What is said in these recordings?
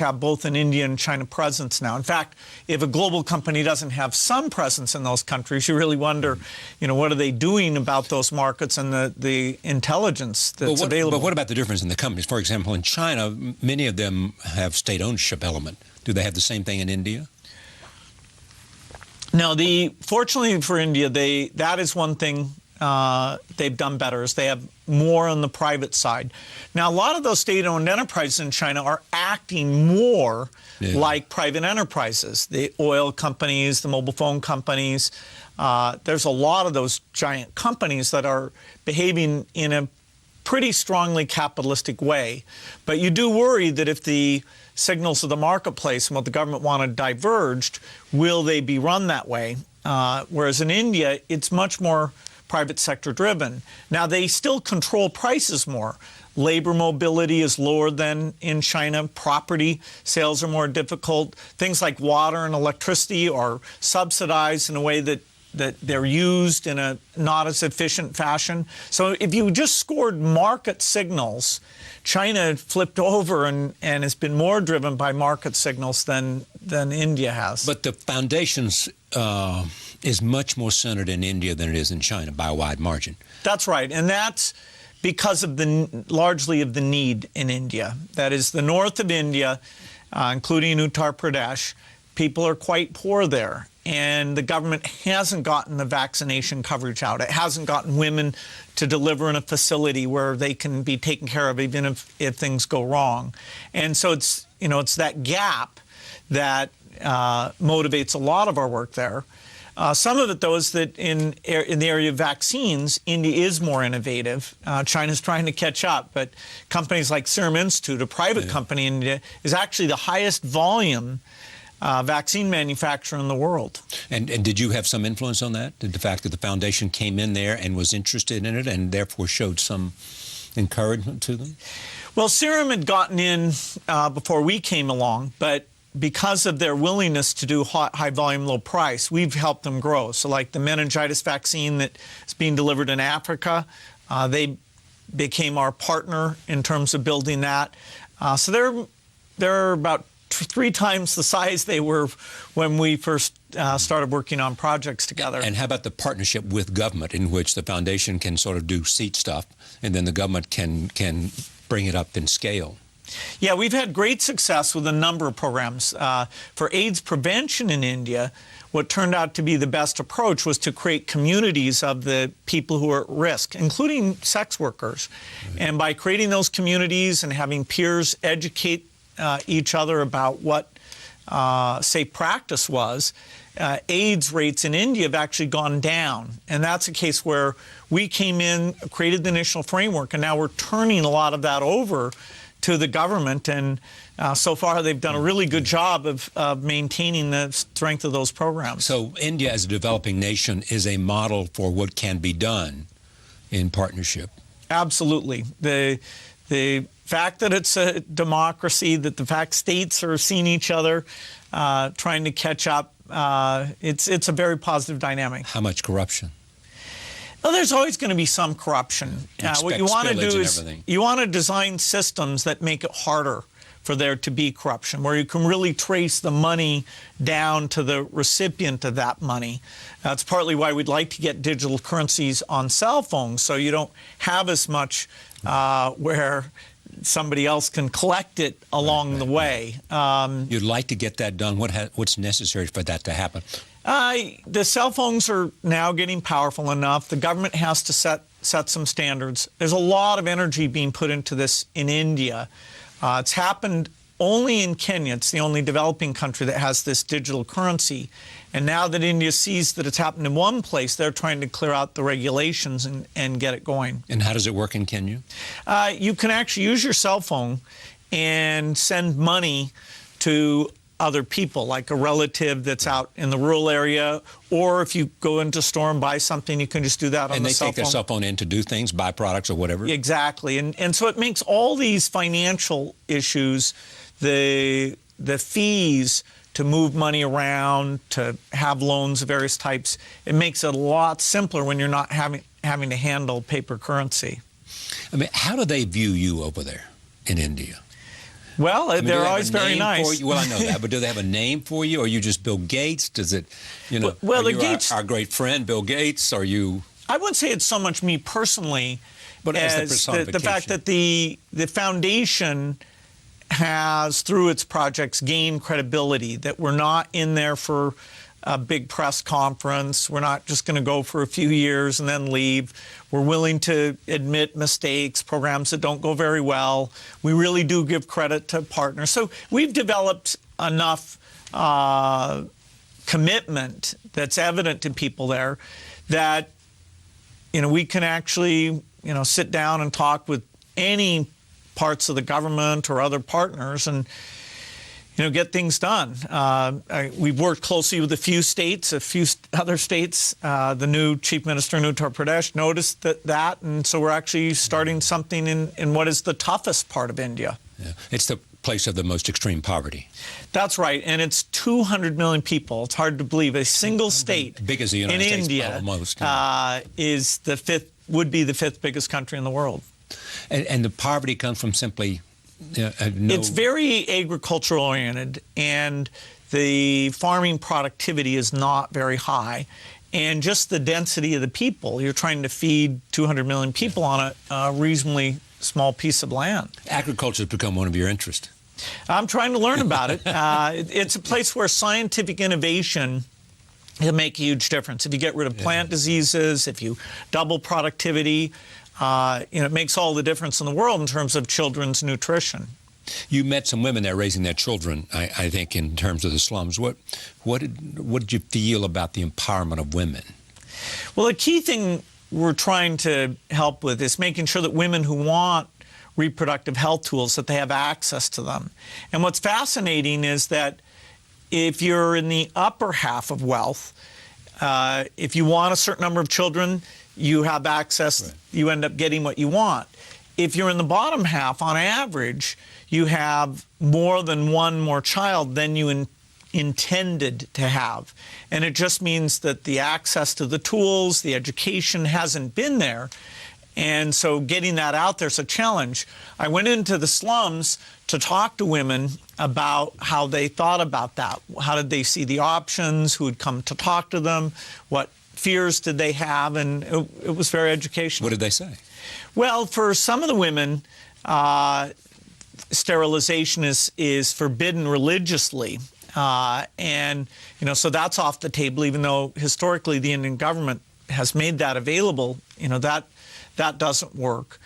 have both an India and China presence now. In fact, if a global company doesn't have some presence in those countries, you really wonder, what are they doing about those markets and the intelligence that's available. But what about the difference in the companies? For example, in China, many of them have state ownership element. Do they have the same thing in India? No, fortunately for India, that is one thing they've done better, is they have more on the private side. Now, a lot of those state-owned enterprises in China are acting more like private enterprises. The oil companies, the mobile phone companies, there's a lot of those giant companies that are behaving in a pretty strongly capitalistic way. But you do worry that if the signals of the marketplace and what the government wanted diverged, will they be run that way? Whereas in India, it's much more private sector driven. Now, they still control prices more. Labor mobility is lower than in China. Property sales are more difficult. Things like water and electricity are subsidized in a way that they're used in a not as efficient fashion. So if you just scored market signals, China flipped over and has been more driven by market signals than India has. But the foundations is much more centered in India than it is in China by a wide margin. That's right, and that's because of largely of the need in India. That is, the north of India, including Uttar Pradesh, people are quite poor there, and the government hasn't gotten the vaccination coverage out. It hasn't gotten women to deliver in a facility where they can be taken care of even if things go wrong. And so it's that gap that motivates a lot of our work there. Some of it, though, is that in the area of vaccines, India is more innovative. China's trying to catch up, but companies like Serum Institute, a private company in India, is actually the highest volume vaccine manufacturer in the world. And did you have some influence on that? Did the fact that the foundation came in there and was interested in it and therefore showed some encouragement to them? Well, Serum had gotten in before we came along, but because of their willingness to do high volume, low price, we've helped them grow. So like the meningitis vaccine that is being delivered in Africa, they became our partner in terms of building that. So they're about 3 times the size they were when we first started working on projects together. And how about the partnership with government, in which the foundation can sort of do seed stuff and then the government can bring it up in scale? Yeah, we've had great success with a number of programs. For AIDS prevention in India, what turned out to be the best approach was to create communities of the people who are at risk, including sex workers. And by creating those communities and having peers educate each other about what safe practice was, AIDS rates in India have actually gone down. And that's a case where we came in, created the initial framework, and now we're turning a lot of that over to the government, and so far they've done a really good job of maintaining the strength of those programs. So India, as a developing nation, is a model for what can be done in partnership. Absolutely. The fact that it's a democracy, that the fact states are seeing each other, trying to catch up, it's a very positive dynamic. How much corruption? Well, there's always going to be some corruption. What you want to do is you want to design systems that make it harder for there to be corruption, where you can really trace the money down to the recipient of that money. That's partly why we'd like to get digital currencies on cell phones, so you don't have as much where somebody else can collect it along the way. You'd like to get that done. What's necessary for that to happen? The cell phones are now getting powerful enough. The government has to set some standards. There's a lot of energy being put into this in India. It's happened only in Kenya. It's the only developing country that has this digital currency. And now that India sees that it's happened in one place, they're trying to clear out the regulations and get it going. And how does it work in Kenya? You can actually use your cell phone and send money to other people, like a relative that's out in the rural area, or if you go into a store and buy something, you can just do that on the cell phone. And they take their cell phone in to do things, buy products or whatever? Exactly. And so it makes all these financial issues, the fees to move money around, to have loans of various types, it makes it a lot simpler when you're not having to handle paper currency. I mean, how do they view you over there in India? Well, I mean, do they're they have always a very name nice. for you? Well, I know that, but do they have a name for you? Or are you just Bill Gates? Does it, Well, are the you Gates- our great friend, Bill Gates? Are you... I wouldn't say it's so much me personally, But as the as personification. the fact that the foundation has, through its projects, gained credibility, that we're not in there for a big press conference. We're not just going to go for a few years and then leave. We're willing to admit mistakes, programs that don't go very well. We really do give credit to partners. So we've developed enough commitment that's evident to people there that we can actually sit down and talk with any parts of the government or other partners and get things done. We've worked closely with a few states, a few other states. The new Chief Minister in Uttar Pradesh noticed that, and so we're actually starting something in what is the toughest part of India. Yeah. It's the place of the most extreme poverty. That's right, and it's 200 million people. It's hard to believe. A single state Big as the United in States, India almost. would be the fifth biggest country in the world. And the poverty comes from simply no... It's very agricultural oriented, and the farming productivity is not very high. And just the density of the people, you're trying to feed 200 million people on a reasonably small piece of land. Agriculture has become one of your interests. I'm trying to learn about it. It's a place where scientific innovation can make a huge difference. If you get rid of plant diseases, if you double productivity, it makes all the difference in the world in terms of children's nutrition. You met some women there raising their children, I think, in terms of the slums. What did you feel about the empowerment of women? Well, the key thing we're trying to help with is making sure that women who want reproductive health tools, that they have access to them. And what's fascinating is that if you're in the upper half of wealth, if you want a certain number of children, you have access, right. You end up getting what you want. If you're in the bottom half, on average, you have more than one more child than you intended to have. And it just means that the access to the tools, the education hasn't been there. And so getting that out there is a challenge. I went into the slums to talk to women about how they thought about that. How did they see the options? Who would come to talk to them? What fears did they have? And it was very educational. What did they say? Well, for some of the women, sterilization is forbidden religiously. And, so that's off the table, even though historically the Indian government has made that available. That doesn't work.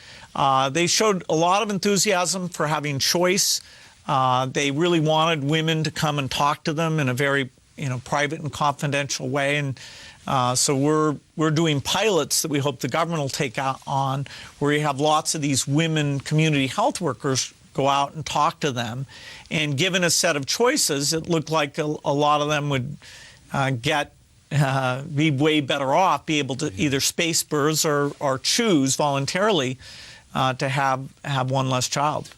They showed a lot of enthusiasm for having choice. They really wanted women to come and talk to them in a very, private and confidential way. And so we're doing pilots that we hope the government will take on, where you have lots of these women community health workers go out and talk to them. And given a set of choices, it looked like a lot of them would be way better off, be able to either space births or choose voluntarily to have one less child.